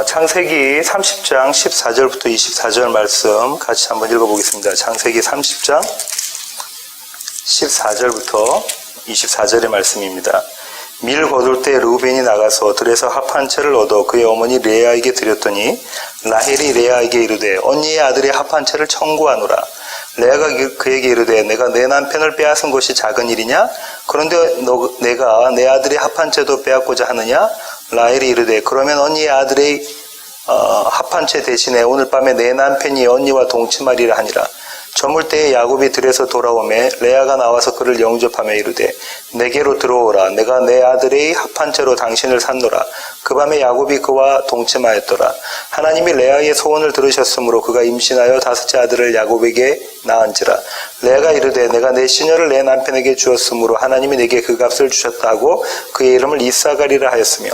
창세기 30장 14절부터 24절 말씀 같이 한번 읽어보겠습니다. 창세기 30장 14절부터 24절의 말씀입니다. 밀 거둘 때 르우벤이 나가서 들에서 합 한 채를 얻어 그의 어머니 레아에게 드렸더니 라헬이 레아에게 이르되 언니의 아들의 합 한 채를 청구하노라. 레아가 그에게 이르되 내가 내 남편을 빼앗은 것이 작은 일이냐? 그런데 내가 내 아들의 합 한 채도 빼앗고자 하느냐? 라헬이 이르되 그러면 언니의 아들의 합 한 채 대신에 오늘 밤에 내 남편이 언니와 동침하리라 하니라. 저물 때에 야곱이 들에서 돌아오매 레아가 나와서 그를 영접하며 이르되 내게로 들어오라. 내가 내 아들의 합 한 채로 당신을 샀노라. 그 밤에 야곱이 그와 동침하였더라. 하나님이 레아의 소원을 들으셨으므로 그가 임신하여 5째 아들을 야곱에게 낳은지라. 레아가 이르되 내가 내 시녀를 내 남편에게 주었으므로 하나님이 내게 그 값을 주셨다 하고 그의 이름을 이사가리라 하였으며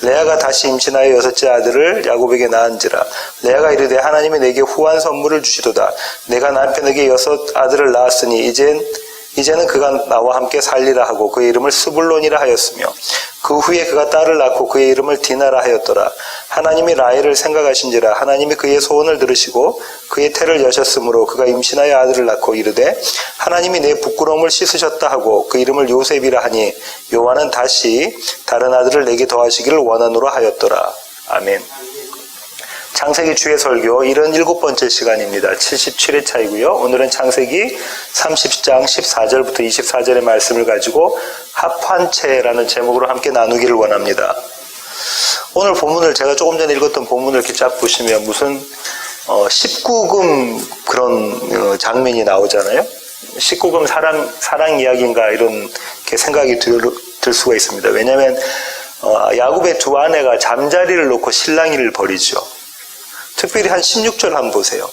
레아가 다시 임신하여 6째 아들을 야곱에게 낳은지라. 레아가 이르되 하나님이 내게 후한 선물을 주시도다. 내가 남편에게 6 아들을 낳았으니 이제는 그가 나와 함께 살리라 하고 그의 이름을 스불론이라 하였으며 그 후에 그가 딸을 낳고 그의 이름을 디나라 하였더라. 하나님이 라헬을 생각하신지라. 하나님이 그의 소원을 들으시고 그의 태를 여셨으므로 그가 임신하여 아들을 낳고 이르되 하나님이 내 부끄러움을 씻으셨다 하고 그 이름을 요셉이라 하니 여호와는 다시 다른 아들을 내게 더하시기를 원하노라 하였더라. 아멘. 창세기 주의 설교 77번째 시간입니다. 77회차이고요. 오늘은 창세기 30장 14절부터 24절의 말씀을 가지고 합한채라는 제목으로 함께 나누기를 원합니다. 오늘 본문을 제가 조금 전에 읽었던 본문을 이렇게 쫙 보시면 무슨 19금 그런 장면이 나오잖아요. 19금 사랑 이야기인가 이렇게 생각이 들 수가 있습니다. 왜냐하면 야곱의 두 아내가 잠자리를 놓고 실랑이를 벌이죠. 특별히 한 16절 한번 보세요.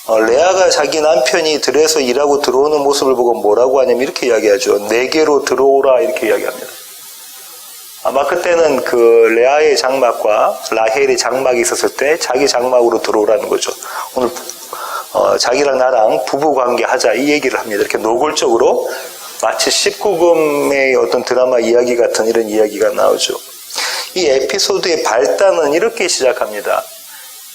레아가 자기 남편이 들에서 일하고 들어오는 모습을 보고 뭐라고 하냐면 이렇게 이야기하죠. 내게로 들어오라 이렇게 이야기합니다. 아마 그때는 그 레아의 장막과 라헬의 장막이 있었을 때 자기 장막으로 들어오라는 거죠. 오늘 자기랑 나랑 부부관계 하자 이 얘기를 합니다. 이렇게 노골적으로 마치 19금의 어떤 드라마 이야기 같은 이런 이야기가 나오죠. 이 에피소드의 발단은 이렇게 시작합니다.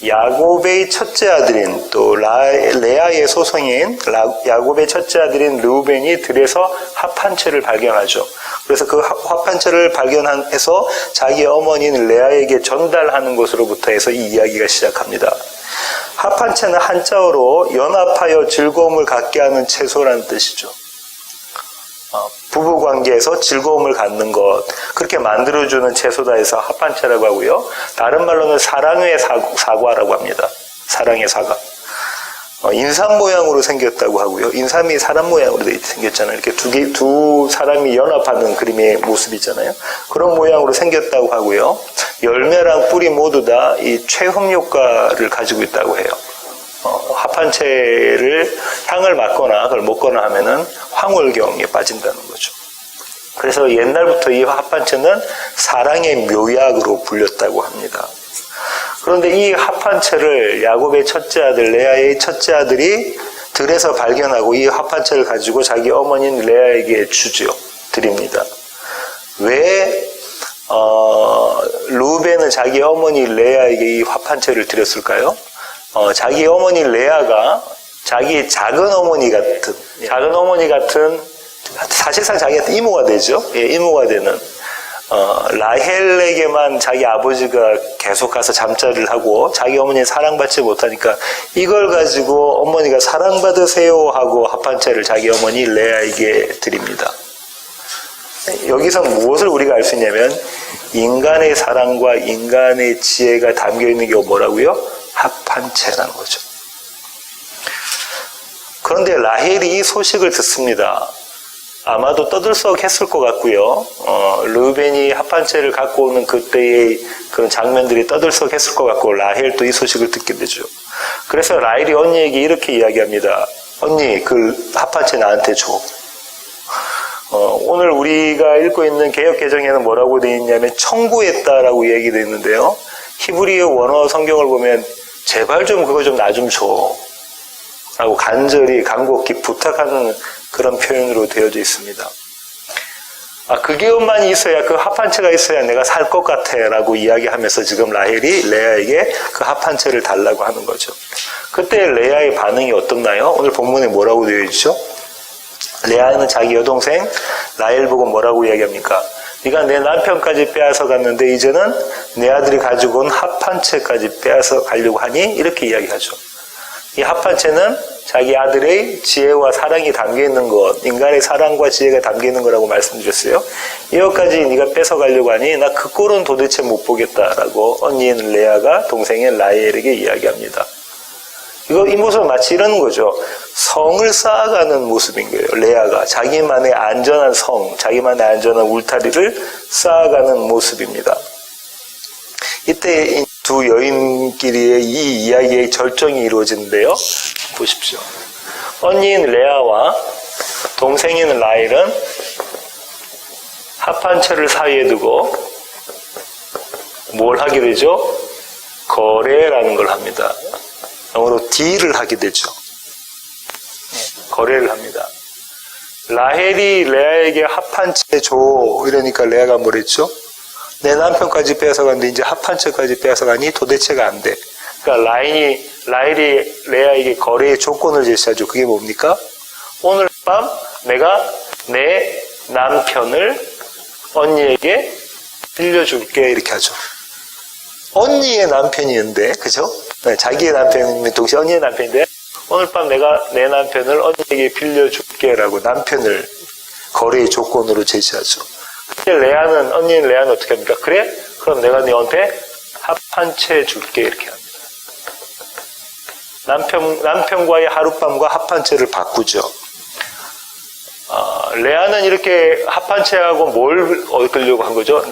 야곱의 첫째 아들인 또 레아의 소송인 야곱의 첫째 아들인 르우벤이 들에서 합 한 채를 발견하죠. 그래서 그 합 한 채를 발견해서 자기 어머니인 레아에게 전달하는 것으로부터 해서 이 이야기가 시작합니다. 합 한 채는 한자어로 연합하여 즐거움을 갖게 하는 채소라는 뜻이죠. 부부관계에서 즐거움을 갖는 것 그렇게 만들어주는 채소다 해서 합한채라고 하고요. 다른 말로는 사랑의 사과라고 합니다. 사랑의 사과. 인삼 모양으로 생겼다고 하고요. 인삼이 사람 모양으로 생겼잖아요. 이렇게 두 사람이 연합하는 그림의 모습이잖아요. 그런 모양으로 생겼다고 하고요. 열매랑 뿌리 모두 다 이 최흡 효과를 가지고 있다고 해요. 합한채를 향을 맡거나 그걸 먹거나 하면은 황홀경에 빠진다는 거죠. 그래서 옛날부터 이 합한채는 사랑의 묘약으로 불렸다고 합니다. 그런데 이 합한채를 야곱의 첫째 아들 레아의 첫째 아들이 들에서 발견하고 이 합한채를 가지고 자기 어머니인 레아에게 주죠. 드립니다. 왜 르우벤은 자기 어머니 레아에게 이 합한채를 드렸을까요? 자기 어머니 레아가 자기 작은 어머니 같은 사실상 자기한테 이모가 되죠. 예, 이모가 되는 라헬에게만 자기 아버지가 계속 가서 잠자리를 하고 자기 어머니는 사랑받지 못하니까 이걸 가지고 어머니가 사랑받으세요 하고 합한채를 자기 어머니 레아에게 드립니다. 여기서 무엇을 우리가 알 수 있냐면 인간의 사랑과 인간의 지혜가 담겨있는 게 뭐라고요? 합한채라는 거죠. 그런데 라헬이 이 소식을 듣습니다. 아마도 떠들썩했을 것 같고요. 르우벤이 합한채를 갖고 오는 그때의 그런 장면들이 떠들썩했을 것 같고 라헬도 이 소식을 듣게 되죠. 그래서 라헬이 언니에게 이렇게 이야기합니다. 언니 그 합한채 나한테 줘. 오늘 우리가 읽고 있는 개역개정에는 뭐라고 되어 있냐면 청구했다라고 얘기되어 있는데요. 히브리어 원어 성경을 보면 제발 좀 그거 좀 나 좀 줘 라고 간절히 간곡히 부탁하는 그런 표현으로 되어져 있습니다. 그 기업만이 있어야, 그 합한체가 있어야 내가 살 것 같아 라고 이야기하면서 지금 라헬이 레아에게 그 합한체를 달라고 하는 거죠. 그때 레아의 반응이 어떻나요? 오늘 본문에 뭐라고 되어 있죠? 레아는 자기 여동생 라헬 보고 뭐라고 이야기합니까? 네가 내 남편까지 빼앗아 갔는데 이제는 내 아들이 가지고 온 합한채까지 빼앗아 가려고 하니? 이렇게 이야기하죠. 이 합한채는 자기 아들의 지혜와 사랑이 담겨 있는 것, 인간의 사랑과 지혜가 담겨 있는 거라고 말씀드렸어요. 이것까지 네가 뺏어 가려고 하니 나 그 꼴은 도대체 못 보겠다라고 언니인 레아가 동생인 라헬에게 이야기합니다. 이 모습은 마치 이러는 거죠. 성을 쌓아가는 모습인 거예요. 레아가 자기만의 안전한 성, 자기만의 안전한 울타리를 쌓아가는 모습입니다. 이때 두 여인끼리의 이 이야기의 절정이 이루어지는데요. 보십시오. 언니인 레아와 동생인 라헬은 합한채를 사이에 두고 뭘 하게 되죠? 거래라는 걸 합니다. 영어로 딜을 하게 되죠. 거래를 합니다. 라헬이 레아에게 합한채 줘 이러니까 레아가 뭐랬죠? 내 남편까지 빼앗아갔는데 이제 합한채까지 빼앗아가니 도대체가 안 돼. 그러니까 라헬이 레아에게 거래의 조건을 제시하죠. 그게 뭡니까? 오늘 밤 내가 내 남편을 언니에게 빌려줄게 이렇게 하죠. 언니의 남편이었는데, 그죠? 네, 자기의 남편이면 동시에 언니의 남편인데, 오늘 밤 내가 내 남편을 언니에게 빌려줄게라고 남편을 거래의 조건으로 제시하죠. 그때 언니인 레아는 어떻게 합니까? 그래? 그럼 내가 너한테 합한채 줄게 이렇게 합니다. 남편과의 하룻밤과 합한채를 바꾸죠. 레아는 이렇게 합한채하고 뭘 얻으려고 한 거죠?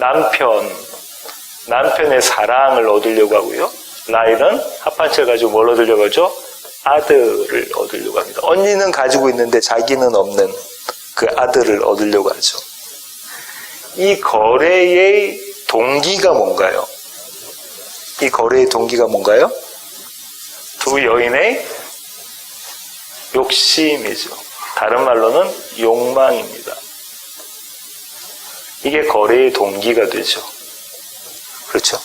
남편의 사랑을 얻으려고 하고요. 라헬은 합한채를 가지고 뭘 얻으려고 하죠? 아들을 얻으려고 합니다. 언니는 가지고 있는데 자기는 없는 그 아들을 얻으려고 하죠. 이 거래의 동기가 뭔가요? 이 거래의 동기가 뭔가요? 두 여인의 욕심이죠. 다른 말로는 욕망입니다. 이게 거래의 동기가 되죠. 그렇죠?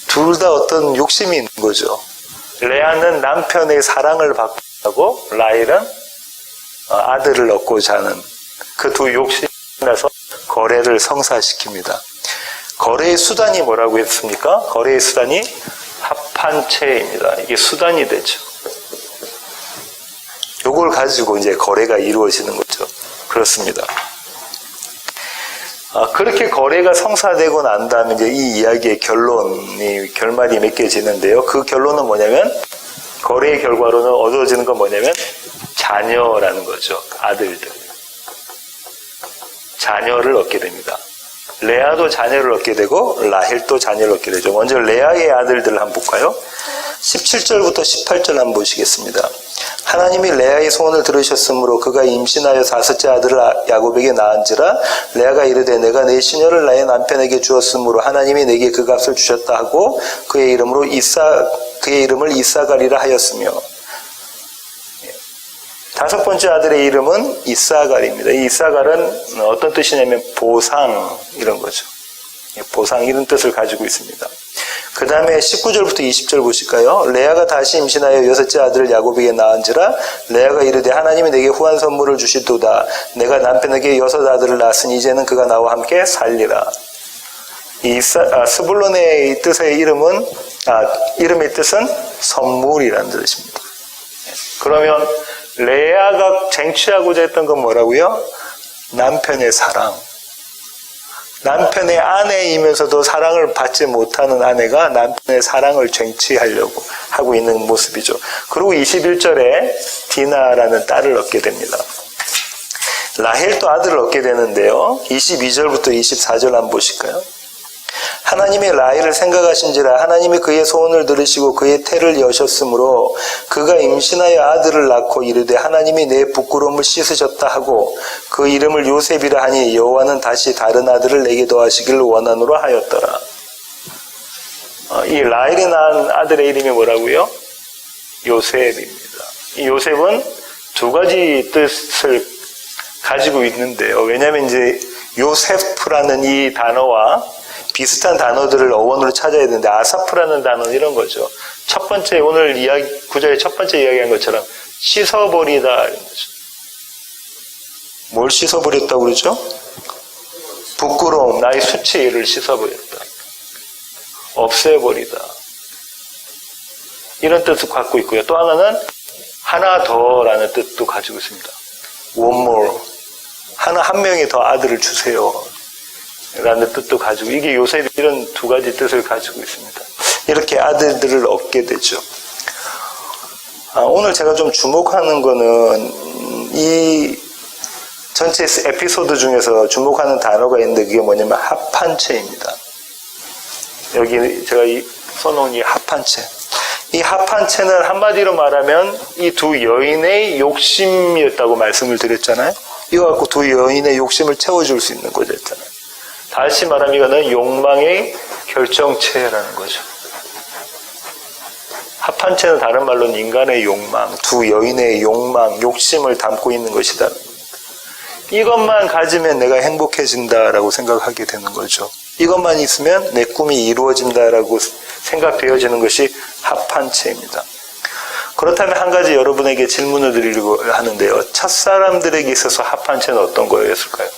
둘 다 어떤 욕심이 있는 거죠. 레아는 남편의 사랑을 받고 하고 라헬은 아들을 얻고자 하는 그 두 욕심이 나서 거래를 성사시킵니다. 거래의 수단이 뭐라고 했습니까? 거래의 수단이 합한채입니다. 이게 수단이 되죠. 요걸 가지고 이제 거래가 이루어지는 거죠. 그렇습니다. 그렇게 거래가 성사되고 난 다음에 이제 이 이야기의 결말이 맺혀지는데요. 그 결론은 뭐냐면, 거래의 결과로는 얻어지는 건 뭐냐면, 자녀라는 거죠. 아들들. 자녀를 얻게 됩니다. 레아도 자녀를 얻게 되고, 라헬도 자녀를 얻게 되죠. 먼저 레아의 아들들을 한번 볼까요? 17절부터 18절 한번 보시겠습니다. 하나님이 레아의 소원을 들으셨으므로 그가 임신하여 다섯째 아들을 야곱에게 낳은지라 레아가 이르되 내가 내 시녀를 나의 남편에게 주었으므로 하나님이 내게 그 값을 주셨다 하고 그의 이름을 이사가리라 하였으며, 다섯 번째 아들의 이름은 이사갈입니다. 이 이사갈은 어떤 뜻이냐면 보상 이런 거죠. 보상 이런 뜻을 가지고 있습니다. 그 다음에 19절부터 20절 보실까요? 레아가 다시 임신하여 여섯째 아들을 야곱에게 낳은지라 레아가 이르되 하나님이 내게 후한 선물을 주시도다. 내가 남편에게 여섯 아들을 낳았으니 이제는 그가 나와 함께 살리라. 이 스불론의 뜻의 이름의 뜻은 선물이라는 뜻입니다. 그러면 레아가 쟁취하고자 했던 건 뭐라고요? 남편의 사랑. 남편의 아내이면서도 사랑을 받지 못하는 아내가 남편의 사랑을 쟁취하려고 하고 있는 모습이죠. 그리고 21절에 디나라는 딸을 얻게 됩니다. 라헬도 아들을 얻게 되는데요. 22절부터 24절 한번 보실까요? 하나님이 라헬을 생각하신지라 하나님이 그의 소원을 들으시고 그의 태를 여셨으므로 그가 임신하여 아들을 낳고 이르되 하나님이 내 부끄러움을 씻으셨다 하고 그 이름을 요셉이라 하니 여호와는 다시 다른 아들을 내게 더하시기를 원하노라 하였더라. 이 라헬이 낳은 아들의 이름이 뭐라고요? 요셉입니다. 이 요셉은 두 가지 뜻을 가지고 있는데요. 왜냐하면 이제 요세프라는 이 단어와 비슷한 단어들을 어원으로 찾아야 되는데 아사프라는 단어는 이런 거죠. 첫 번째 오늘 구절의 첫 번째 이야기한 것처럼 씻어버리다 이런 거죠. 뭘 씻어버렸다고 그러죠? 부끄러움, 나의 수치를 씻어버렸다. 없애버리다. 이런 뜻을 갖고 있고요. 또 하나는 하나 더라는 뜻도 가지고 있습니다. One more. 한 명이 더 아들을 주세요. 라는 뜻도 가지고, 이게 요셉이 이런 두 가지 뜻을 가지고 있습니다. 이렇게 아들들을 얻게 되죠. 오늘 제가 좀 주목하는 거는 이 전체 에피소드 중에서 주목하는 단어가 있는데 그게 뭐냐면 합한채입니다. 여기 제가 써놓은 이 합한채. 이 합한채는 한마디로 말하면 이 두 여인의 욕심이었다고 말씀을 드렸잖아요. 이거 갖고 두 여인의 욕심을 채워줄 수 있는 거죠. 다시 말하면 이거는 욕망의 결정체라는 거죠. 합한채는 다른 말로는 인간의 욕망, 두 여인의 욕망, 욕심을 담고 있는 것이다. 이것만 가지면 내가 행복해진다라고 생각하게 되는 거죠. 이것만 있으면 내 꿈이 이루어진다라고 생각되어지는 것이 합한채입니다. 그렇다면 한 가지 여러분에게 질문을 드리려고 하는데요. 첫사람들에게 있어서 합한채는 어떤 거였을까요?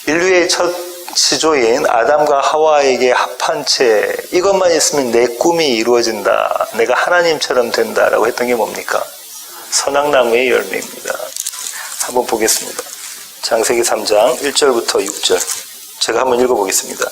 인류의 첫 시조인 아담과 하와에게 합한채, 이것만 있으면 내 꿈이 이루어진다, 내가 하나님처럼 된다라고 했던 게 뭡니까? 선악나무의 열매입니다. 한번 보겠습니다. 창세기 3장 1절부터 6절. 제가 한번 읽어보겠습니다.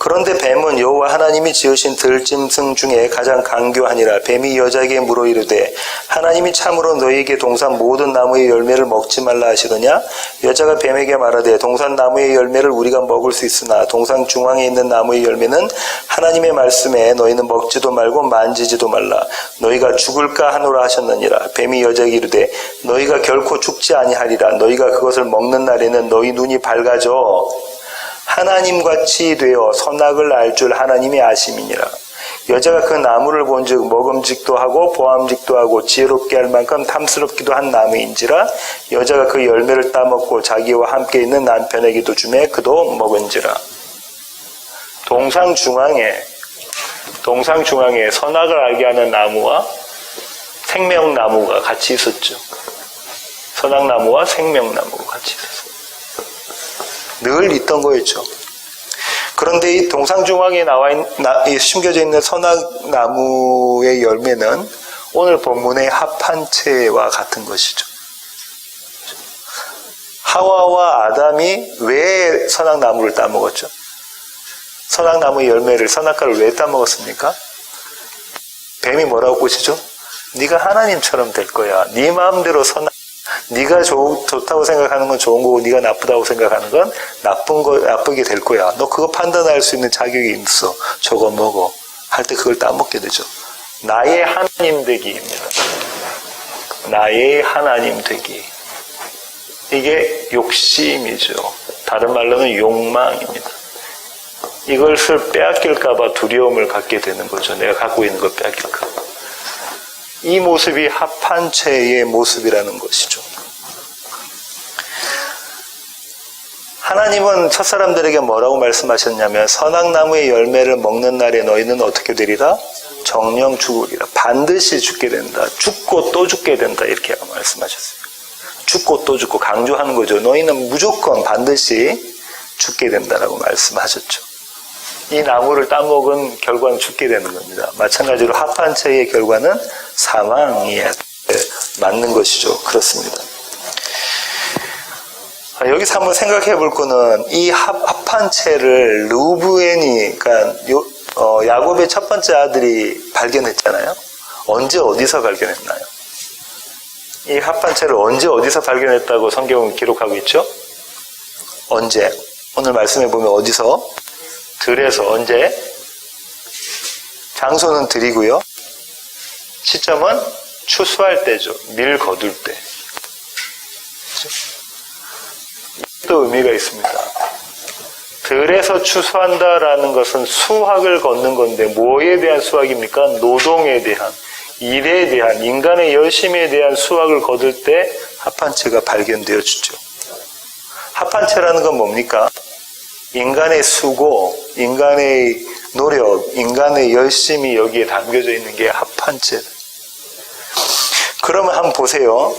그런데 뱀은 여호와 하나님이 지으신 들짐승 중에 가장 강교하니라. 뱀이 여자에게 물어 이르되 하나님이 참으로 너희에게 동산 모든 나무의 열매를 먹지 말라 하시더냐? 여자가 뱀에게 말하되 동산 나무의 열매를 우리가 먹을 수 있으나 동산 중앙에 있는 나무의 열매는 하나님의 말씀에 너희는 먹지도 말고 만지지도 말라. 너희가 죽을까 하노라 하셨느니라. 뱀이 여자에게 이르되 너희가 결코 죽지 아니하리라. 너희가 그것을 먹는 날에는 너희 눈이 밝아져 하나님같이 되어 선악을 알 줄 하나님이 아심이니라. 여자가 그 나무를 본즉 먹음직도 하고 보암직도 하고 지혜롭게 할 만큼 탐스럽기도 한 나무인지라. 여자가 그 열매를 따먹고 자기와 함께 있는 남편에게도 주매 그도 먹은지라. 동상 중앙에 선악을 알게 하는 나무와 생명나무가 같이 있었죠. 선악나무와 생명나무가 같이 있었어요. 늘 있던 거였죠. 그런데 이 동상 중앙에 숨겨져 있는 선악나무의 열매는 오늘 본문의 합한채와 같은 것이죠. 하와와 아담이 왜 선악나무를 따먹었죠? 선악나무의 열매를, 선악과를 왜 따먹었습니까? 뱀이 뭐라고 꼬시죠? 네가 하나님처럼 될 거야. 네 마음대로 네가 좋다고 생각하는 건 좋은 거고 네가 나쁘다고 생각하는 건 나쁘게 될 거야. 너 그거 판단할 수 있는 자격이 있어. 저거 먹어. 할 때 그걸 따먹게 되죠. 나의 하나님 되기입니다. 나의 하나님 되기. 이게 욕심이죠. 다른 말로는 욕망입니다. 이것을 빼앗길까 봐 두려움을 갖게 되는 거죠. 내가 갖고 있는 걸 빼앗길까 봐. 이 모습이 합한채의 모습이라는 것이죠. 하나님은 첫사람들에게 뭐라고 말씀하셨냐면 선악나무의 열매를 먹는 날에 너희는 어떻게 되리라? 정령 죽으리라. 반드시 죽게 된다. 죽고 또 죽게 된다. 이렇게 말씀하셨어요. 죽고 또 죽고 강조하는 거죠. 너희는 무조건 반드시 죽게 된다라고 말씀하셨죠. 이 나무를 따먹은 결과는 죽게 되는 겁니다. 마찬가지로 합한채의 결과는 사망이 맞는 것이죠. 그렇습니다. 여기서 한번 생각해 볼 거는 이 합한채를 르우벤이, 그러니까 야곱의 첫 번째 아들이 발견했잖아요. 언제 어디서 발견했나요? 이 합한채를 언제 어디서 발견했다고 성경은 기록하고 있죠? 언제? 오늘 말씀해 보면 어디서? 들에서. 언제? 장소는 들이고요. 시점은 추수할 때죠. 밀 거둘 때. 또 의미가 있습니다. 들에서 추수한다라는 것은 수확을 걷는 건데 뭐에 대한 수확입니까? 노동에 대한, 일에 대한, 인간의 열심에 대한 수확을 거둘 때 합한채가 발견되어지죠. 합한체라는 건 뭡니까? 인간의 수고, 인간의 노력, 인간의 열심이 여기에 담겨져 있는 게 합한체. 그러면 한번 보세요.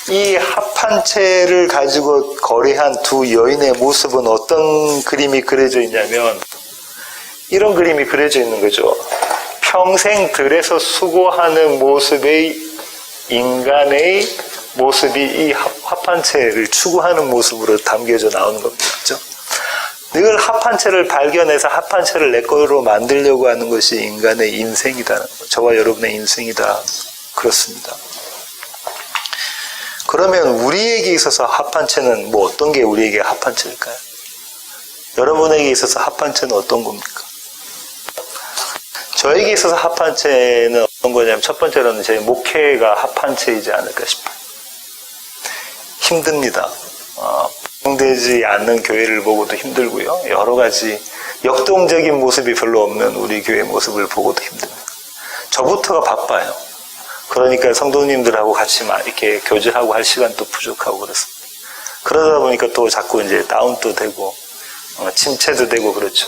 이 합한체를 가지고 거래한 두 여인의 모습은 어떤 그림이 그려져 있냐면 이런 그림이 그려져 있는 거죠. 평생 들에서 수고하는 모습의 인간의 모습이 이 합한체를 추구하는 모습으로 담겨져 나오는 겁니다. 그렇죠? 늘 합한체를 발견해서 합한체를 내 거로 만들려고 하는 것이 인간의 인생이다. 저와 여러분의 인생이다. 그렇습니다. 그러면 우리에게 있어서 합한체는 뭐 어떤 게 우리에게 합한체일까요? 여러분에게 있어서 합한체는 어떤 겁니까? 저에게 있어서 합한체는 어떤 거냐면 첫 번째로는 제 목회가 합한체이지 않을까 싶어요. 힘듭니다. 부흥되지 않는 교회를 보고도 힘들고요. 여러 가지 역동적인 모습이 별로 없는 우리 교회 모습을 보고도 힘듭니다. 저부터가 바빠요. 그러니까 성도님들하고 같이 이렇게 교제하고 할 시간도 부족하고 그렇습니다. 그러다 보니까 또 자꾸 이제 다운도 되고, 침체도 되고 그렇죠.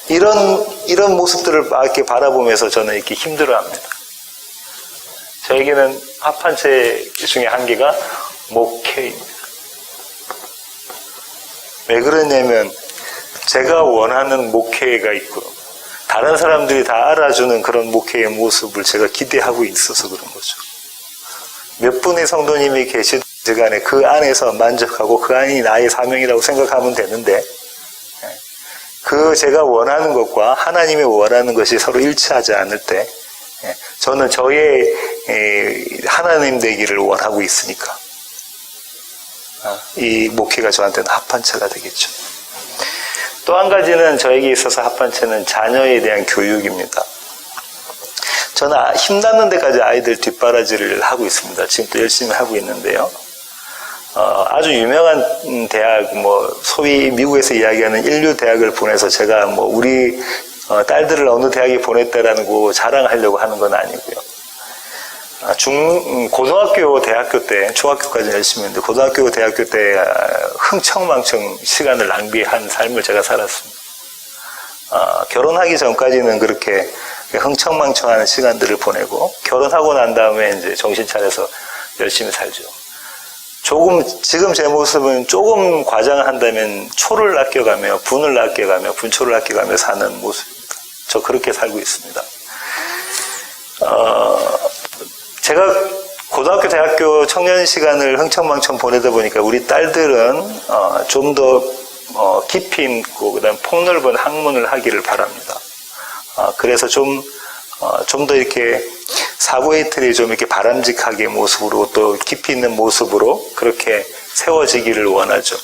이런 모습들을 이렇게 바라보면서 저는 이렇게 힘들어 합니다. 저에게는 합한체 중에 한 개가 목회입니다. 왜 그러냐면, 제가 원하는 목회가 있고, 다른 사람들이 다 알아주는 그런 목회의 모습을 제가 기대하고 있어서 그런 거죠. 몇 분의 성도님이 계시든 간에 그 안에서 만족하고 그 안이 나의 사명이라고 생각하면 되는데 그 제가 원하는 것과 하나님이 원하는 것이 서로 일치하지 않을 때 저는 저의 하나님 되기를 원하고 있으니까 이 목회가 저한테는 합한체가 되겠죠. 또 한 가지는 저에게 있어서 합한체는 자녀에 대한 교육입니다. 저는 힘닿는 데까지 아이들 뒷바라지를 하고 있습니다. 지금도 열심히 하고 있는데요. 아주 유명한 대학, 소위 미국에서 이야기하는 인류 대학을 보내서 제가 우리 딸들을 어느 대학에 보냈다라는 거 자랑하려고 하는 건 아니고요. 고등학교, 대학교 때, 중학교까지 열심히 했는데, 고등학교, 대학교 때 흥청망청 시간을 낭비한 삶을 제가 살았습니다. 결혼하기 전까지는 그렇게 흥청망청하는 시간들을 보내고, 결혼하고 난 다음에 이제 정신 차려서 열심히 살죠. 지금 제 모습은 조금 과장을 한다면 초를 아껴가며, 분을 아껴가며, 분초를 아껴가며 사는 모습입니다. 저 그렇게 살고 있습니다. 제가 고등학교, 대학교 청년 시간을 흥청망청 보내다 보니까 우리 딸들은 좀 더 깊이 있고 그다음 폭넓은 학문을 하기를 바랍니다. 그래서 좀 더 이렇게 사고의 틀이 좀 이렇게 바람직하게 모습으로 또 깊이 있는 모습으로 그렇게 세워지기를 원하죠.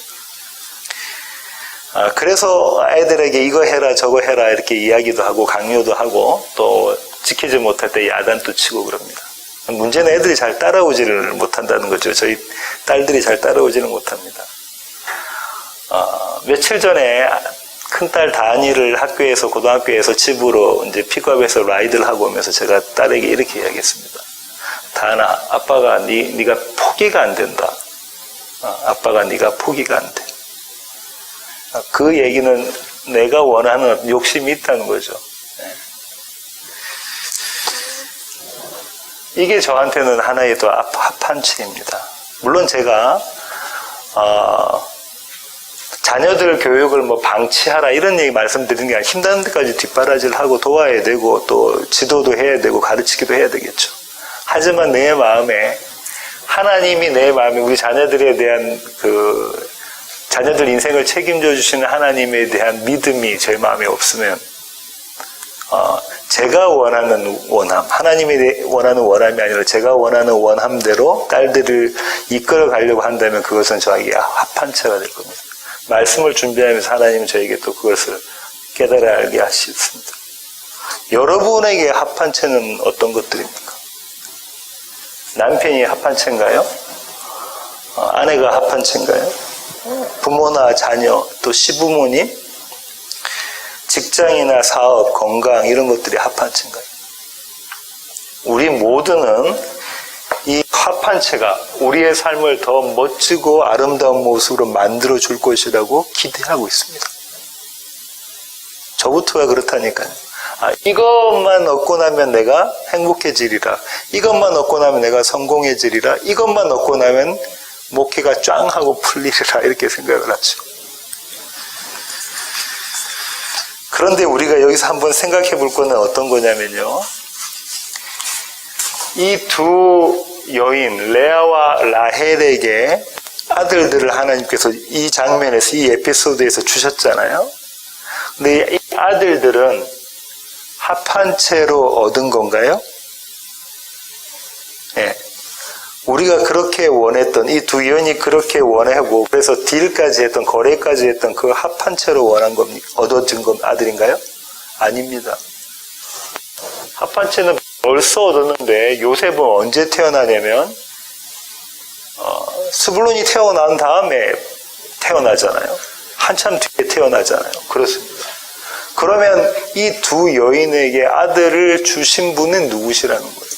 그래서 아이들에게 이거 해라 저거 해라 이렇게 이야기도 하고 강요도 하고 또 지키지 못할 때 야단도 치고 그럽니다. 문제는 애들이 잘 따라오지를 못한다는 거죠. 저희 딸들이 잘 따라오지는 못합니다. 며칠 전에 큰딸 다니를 학교에서 고등학교에서 집으로 이제 픽업해서 라이드를 하고 오면서 제가 딸에게 이렇게 이야기했습니다. 다나, 아빠가 네가 포기가 안 된다. 아빠가 네가 포기가 안 돼. 그 얘기는 내가 원하는 욕심이 있다는 거죠. 이게 저한테는 하나의 또 합한체입니다. 물론 제가 자녀들 교육을 방치하라 이런 얘기 말씀드리는 게 아니라 힘든 데까지 뒷바라지를 하고 도와야 되고 또 지도도 해야 되고 가르치기도 해야 되겠죠. 하지만 내 마음에 하나님이 내 마음에 우리 자녀들에 대한 자녀들 인생을 책임져 주시는 하나님에 대한 믿음이 제 마음에 없으면 제가 원하는 원함, 하나님이 원하는 원함이 아니라 제가 원하는 원함대로 딸들을 이끌어 가려고 한다면 그것은 저에게 합한체가 될 겁니다. 말씀을 준비하면서 하나님은 저에게 또 그것을 깨달아 알게 하셨습니다. 여러분에게 합한체는 어떤 것들입니까? 남편이 합한체인가요? 아내가 합한체인가요? 부모나 자녀, 또 시부모님? 직장이나 사업, 건강 이런 것들이 합한체인가요? 우리 모두는 이 합한체가 우리의 삶을 더 멋지고 아름다운 모습으로 만들어 줄 것이라고 기대하고 있습니다. 저부터가 그렇다니까요. 이것만 얻고 나면 내가 행복해지리라. 이것만 얻고 나면 내가 성공해지리라. 이것만 얻고 나면 목회가 짱 하고 풀리리라. 이렇게 생각을 하죠. 그런데 우리가 여기서 한번 생각해 볼 거는 어떤 거냐면요. 이 두 여인, 레아와 라헬에게 아들들을 하나님께서 이 장면에서, 이 에피소드에서 주셨잖아요. 근데 이 아들들은 합한 채로 얻은 건가요? 예. 우리가 그렇게 원했던, 이 두 여인이 그렇게 원하고, 그래서 딜까지 했던, 거래까지 했던 그 합한 채로 원한 겁니까? 얻어진 건 아들인가요? 아닙니다. 합한 채는 벌써 얻었는데, 요셉은 언제 태어나냐면, 스불론이 태어난 다음에 태어나잖아요. 한참 뒤에 태어나잖아요. 그렇습니다. 그러면 이 두 여인에게 아들을 주신 분은 누구시라는 거예요?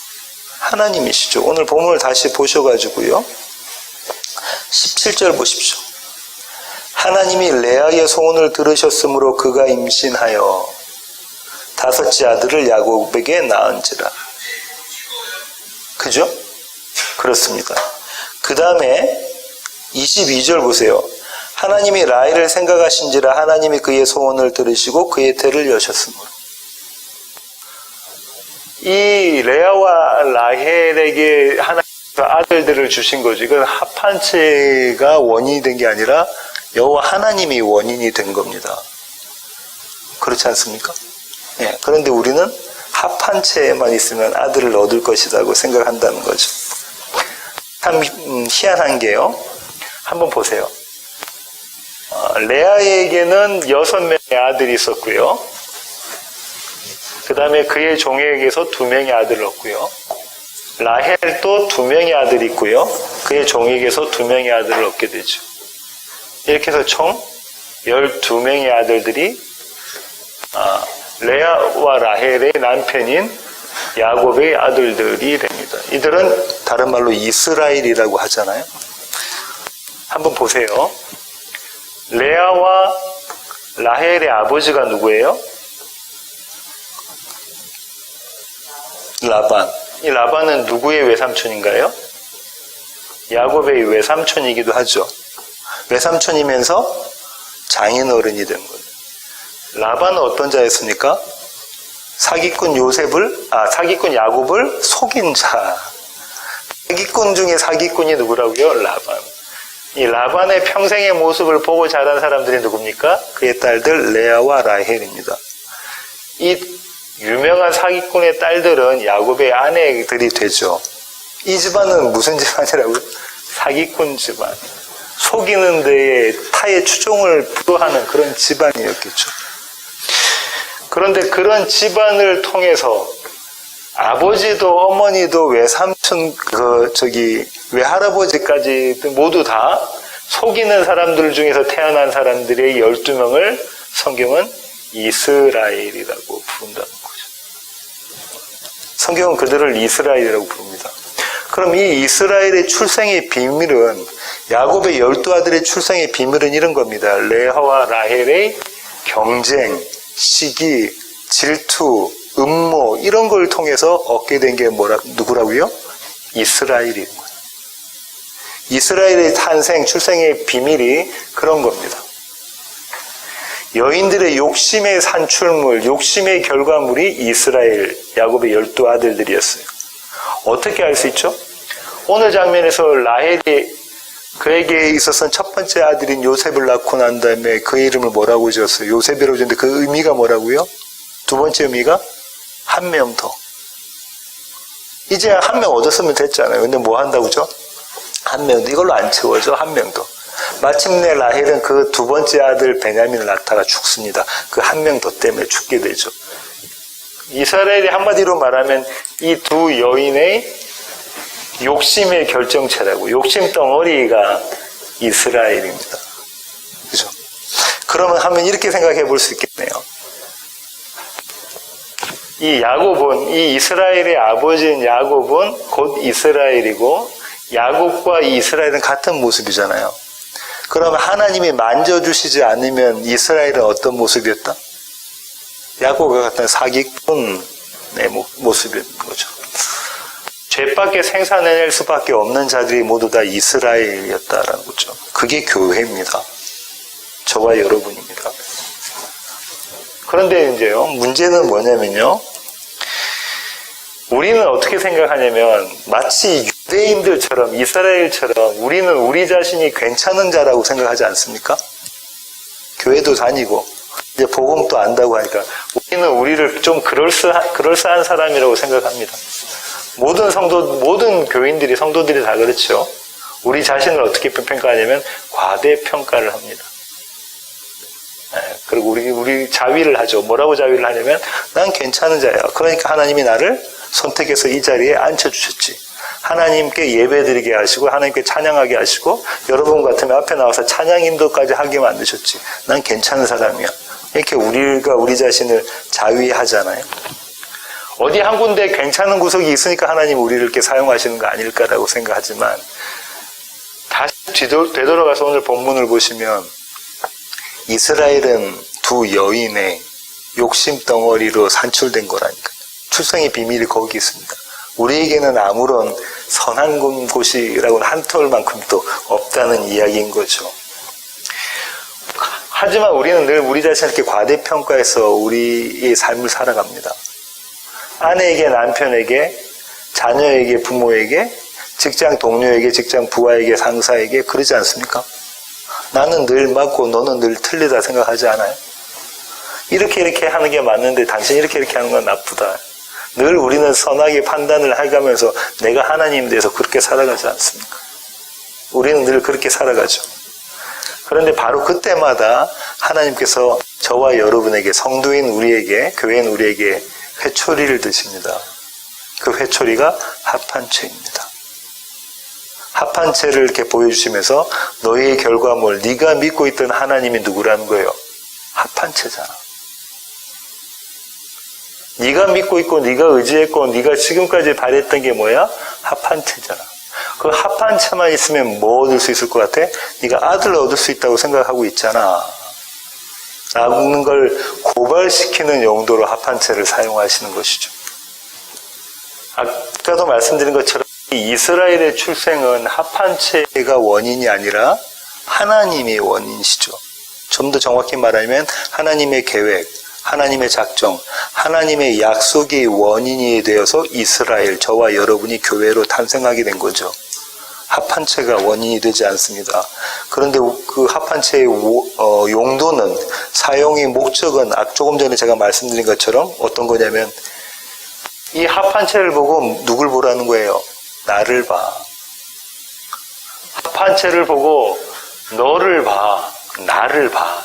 하나님이시죠. 오늘 본문을 다시 보셔가지고요. 17절 보십시오. 하나님이 레아의 소원을 들으셨으므로 그가 임신하여 다섯째 아들을 야곱에게 낳은지라. 그죠? 그렇습니다. 그 다음에 22절 보세요. 하나님이 라헬을 생각하신지라 하나님이 그의 소원을 들으시고 그의 태를 여셨으므로. 이 레아와 라헬에게 하나님께서 아들들을 주신 거죠. 이건 합한 채가 원인이 된 게 아니라 여호와 하나님이 원인이 된 겁니다. 그렇지 않습니까? 예, 그런데 우리는 합한 채에만 있으면 아들을 얻을 것이라고 생각한다는 거죠. 참 희한한 게요. 한번 보세요. 레아에게는 6명의 아들이 있었고요. 그 다음에 그의 종에게서 2명의 아들을 얻고요. 라헬도 2명의 아들이 있고요. 그의 종에게서 2명의 아들을 얻게 되죠. 이렇게 해서 총 12명의 아들들이 레아와 라헬의 남편인 야곱의 아들들이 됩니다. 이들은 다른 말로 이스라엘이라고 하잖아요. 한번 보세요. 레아와 라헬의 아버지가 누구예요? 라반. 이 라반은 누구의 외삼촌인가요? 야곱의 외삼촌이기도 하죠. 외삼촌이면서 장인어른이 된 거예요. 라반은 어떤 자였습니까? 사기꾼 야곱을 속인 자. 사기꾼 중에 사기꾼이 누구라고요? 라반. 이 라반의 평생의 모습을 보고 자란 사람들이 누굽니까? 그의 딸들 레아와 라헬입니다. 이 유명한 사기꾼의 딸들은 야곱의 아내들이 되죠. 이 집안은 무슨 집안이라고요? 사기꾼 집안. 속이는 데에 타의 추종을 부도하는 그런 집안이었겠죠. 그런데 그런 집안을 통해서 아버지도 어머니도 외삼촌, 외할아버지까지 모두 다 속이는 사람들 중에서 태어난 사람들의 12명을 성경은 이스라엘이라고 부른다는 거죠. 성경은 그들을 이스라엘이라고 부릅니다. 그럼 이 이스라엘의 출생의 비밀은, 야곱의 12아들의 출생의 비밀은 이런 겁니다. 레아와 라헬의 경쟁, 시기, 질투, 음모 이런 걸 통해서 얻게 된 게 누구라고요? 이스라엘인 거예요. 이스라엘의 탄생, 출생의 비밀이 그런 겁니다. 여인들의 욕심의 산출물, 욕심의 결과물이 이스라엘, 야곱의 12아들들이었어요. 어떻게 알 수 있죠? 오늘 장면에서 라헬이 그에게 있어서는 첫 번째 아들인 요셉을 낳고 난 다음에 그의 이름을 뭐라고 지었어요? 요셉이라고 지었는데 그 의미가 뭐라고요? 두 번째 의미가 한 명 더. 이제 한 명 얻었으면 됐잖아요. 근데 뭐 한다고죠? 한 명 더. 이걸로 안 채워져. 한 명 더. 마침내 라헬은 그 두 번째 아들 베냐민을 낳다가 죽습니다. 그 한 명 더 때문에 죽게 되죠. 이스라엘이 한마디로 말하면 이 두 여인의 욕심의 결정체라고. 욕심 덩어리가 이스라엘입니다. 그죠? 그러면 한번 이렇게 생각해 볼 수 있겠네요. 이 야곱은, 이 이스라엘의 아버지인 야곱은 곧 이스라엘이고, 야곱과 이스라엘은 같은 모습이잖아요. 그러면 하나님이 만져주시지 않으면 이스라엘은 어떤 모습이었다? 야곱과 같은 사기꾼의 모습인 거죠. 죄밖에 생산해낼 수밖에 없는 자들이 모두 다 이스라엘이었다라는 거죠. 그게 교회입니다. 저와 여러분입니다. 그런데 이제요, 문제는 뭐냐면요, 우리는 어떻게 생각하냐면 마치 유대인들처럼 이스라엘처럼 우리는 우리 자신이 괜찮은 자라고 생각하지 않습니까? 교회도 다니고 이제 복음도 안다고 하니까 우리는 우리를 좀 그럴싸한 사람이라고 생각합니다. 모든 교인들이, 성도들이 다 그렇죠. 우리 자신을 어떻게 평가하냐면 과대평가를 합니다. 그리고 우리 자위를 하죠. 뭐라고 자위를 하냐면 난 괜찮은 자야. 그러니까 하나님이 나를 선택해서 이 자리에 앉혀주셨지. 하나님께 예배드리게 하시고 하나님께 찬양하게 하시고 여러분 같으면 앞에 나와서 찬양 인도까지 하게 만드셨지. 난 괜찮은 사람이야. 이렇게 우리가 우리 자신을 자위하잖아요. 어디 한 군데 괜찮은 구석이 있으니까 하나님 우리를 이렇게 사용하시는 거 아닐까라고 생각하지만 다시 되돌아가서 오늘 본문을 보시면 이스라엘은 두 여인의 욕심 덩어리로 산출된 거라니까. 출생의 비밀이 거기 있습니다. 우리에게는 아무런 선한 곳이라고는 한 톨만큼도 없다는 이야기인 거죠. 하지만 우리는 늘 우리 자신을 이렇게 과대평가해서 우리의 삶을 살아갑니다. 아내에게, 남편에게, 자녀에게, 부모에게, 직장 동료에게, 직장 부하에게, 상사에게 그러지 않습니까? 나는 늘 맞고 너는 늘 틀리다 생각하지 않아요? 이렇게 하는 게 맞는데 당신 이렇게 하는 건 나쁘다. 늘 우리는 선하게 판단을 해가면서 내가 하나님에 대해서 그렇게 살아가지 않습니까? 우리는 늘 그렇게 살아가죠. 그런데 바로 그때마다 하나님께서 저와 여러분에게, 성도인 우리에게, 교회인 우리에게 회초리를 드십니다. 그 회초리가 합한채입니다. 합한채를 이렇게 보여주시면서 너희의 결과물, 네가 믿고 있던 하나님이 누구라는 거예요? 합한채잖아. 네가 믿고 있고 네가 의지했고 네가 지금까지 바랬던 게 뭐야? 합한채잖아. 그 합한채만 있으면 뭐 얻을 수 있을 것 같아? 네가 아들을 얻을 수 있다고 생각하고 있잖아. 라는 걸 고발시키는 용도로 합한채를 사용하시는 것이죠. 아까도 말씀드린 것처럼 이스라엘의 출생은 합한채가 원인이 아니라 하나님이 원인이시죠. 좀 더 정확히 말하면 하나님의 계획, 하나님의 작정, 하나님의 약속이 원인이 되어서 이스라엘, 저와 여러분이 교회로 탄생하게 된 거죠. 합한채가 원인이 되지 않습니다. 그런데 그 합한채의 용도는, 사용의 목적은 조금 전에 제가 말씀드린 것처럼 어떤 거냐면 이 합한채를 보고 누굴 보라는 거예요? 나를 봐. 합한채를 보고 너를 봐. 나를 봐.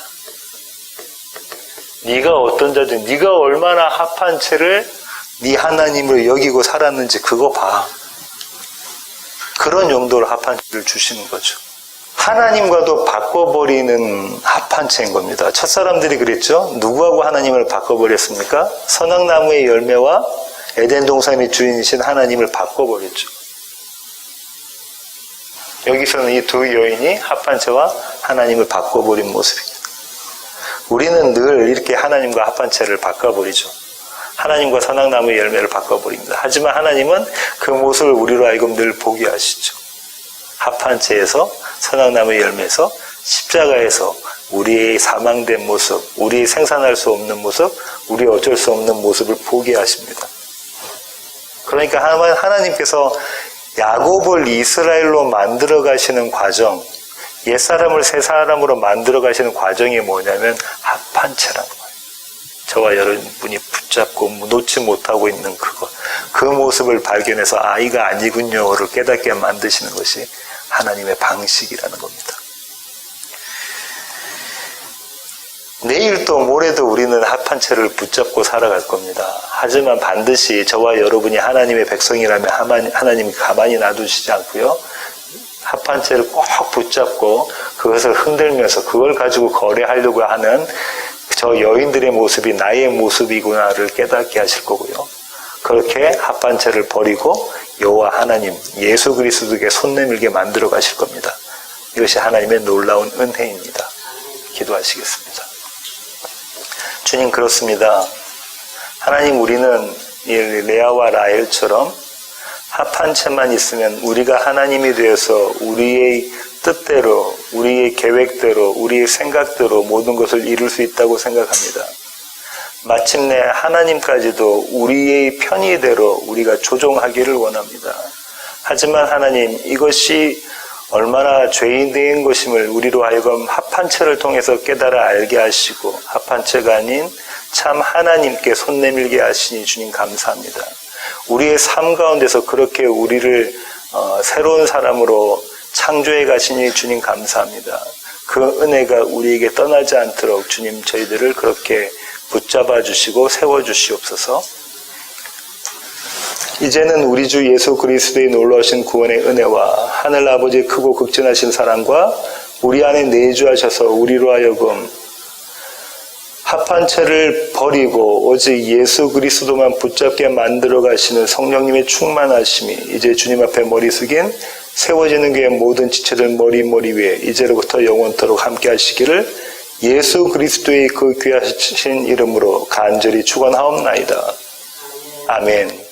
네가 어떤 자든 네가 얼마나 합한채를 네 하나님을 여기고 살았는지 그거 봐. 그런 용도로 합한채를 주시는 거죠. 하나님과도 바꿔버리는 합한채인 겁니다. 첫사람들이 그랬죠. 누구하고 하나님을 바꿔버렸습니까? 선악나무의 열매와 에덴 동산의 주인이신 하나님을 바꿔버렸죠. 여기서는 이 두 여인이 합한채와 하나님을 바꿔버린 모습입니다. 우리는 늘 이렇게 하나님과 합한채를 바꿔버리죠. 하나님과 선악나무의 열매를 바꿔버립니다. 하지만 하나님은 그 모습을 우리로 하여금 늘 보게 하시죠. 합한채에서, 선악나무의 열매에서, 십자가에서 우리의 사망된 모습, 우리의 생산할 수 없는 모습, 우리의 어쩔 수 없는 모습을 보게 하십니다. 그러니까 하나님께서 야곱을 이스라엘로 만들어 가시는 과정, 옛사람을 새사람으로 만들어 가시는 과정이 뭐냐면 합한채라는 거예요. 저와 여러분이 붙잡고 놓지 못하고 있는 그것, 그 모습을 발견해서 이가 아니군요를 깨닫게 만드시는 것이 하나님의 방식이라는 겁니다. 내일도 모레도 우리는 합한채를 붙잡고 살아갈 겁니다. 하지만 반드시 저와 여러분이 하나님의 백성이라면 하나님이 가만히 놔두시지 않고요. 합한채를 꼭 붙잡고 그것을 흔들면서 그걸 가지고 거래하려고 하는 저 여인들의 모습이 나의 모습이구나를 깨닫게 하실 거고요. 그렇게 합판체를 버리고 여호와 하나님 예수 그리스도에게 손 내밀게 만들어 가실 겁니다. 이것이 하나님의 놀라운 은혜입니다. 기도하시겠습니다. 주님, 그렇습니다. 하나님, 우리는 레아와 라헬처럼 합판체만 있으면 우리가 하나님이 되어서 우리의 뜻대로, 우리의 계획대로, 우리의 생각대로 모든 것을 이룰 수 있다고 생각합니다. 마침내 하나님까지도 우리의 편의대로 우리가 조종하기를 원합니다. 하지만 하나님, 이것이 얼마나 죄인된 것임을 우리로 하여금 합판체를 통해서 깨달아 알게 하시고 합판체가 아닌 참 하나님께 손 내밀게 하시니 주님 감사합니다. 우리의 삶 가운데서 그렇게 우리를 새로운 사람으로 창조해 가시니 주님 감사합니다. 그 은혜가 우리에게 떠나지 않도록 주님 저희들을 그렇게 붙잡아 주시고 세워 주시옵소서. 이제는 우리 주 예수 그리스도의 놀라우신 구원의 은혜와 하늘 아버지의 크고 극진하신 사랑과 우리 안에 내주하셔서 우리로 하여금 합판체를 버리고 오직 예수 그리스도만 붙잡게 만들어 가시는 성령님의 충만하심이 이제 주님 앞에 머리 숙인 세워지는 교회 모든 지체들 머리 위에 이제로부터 영원토록 함께 하시기를 예수 그리스도의 그 귀하신 이름으로 간절히 축원하옵나이다. 아멘.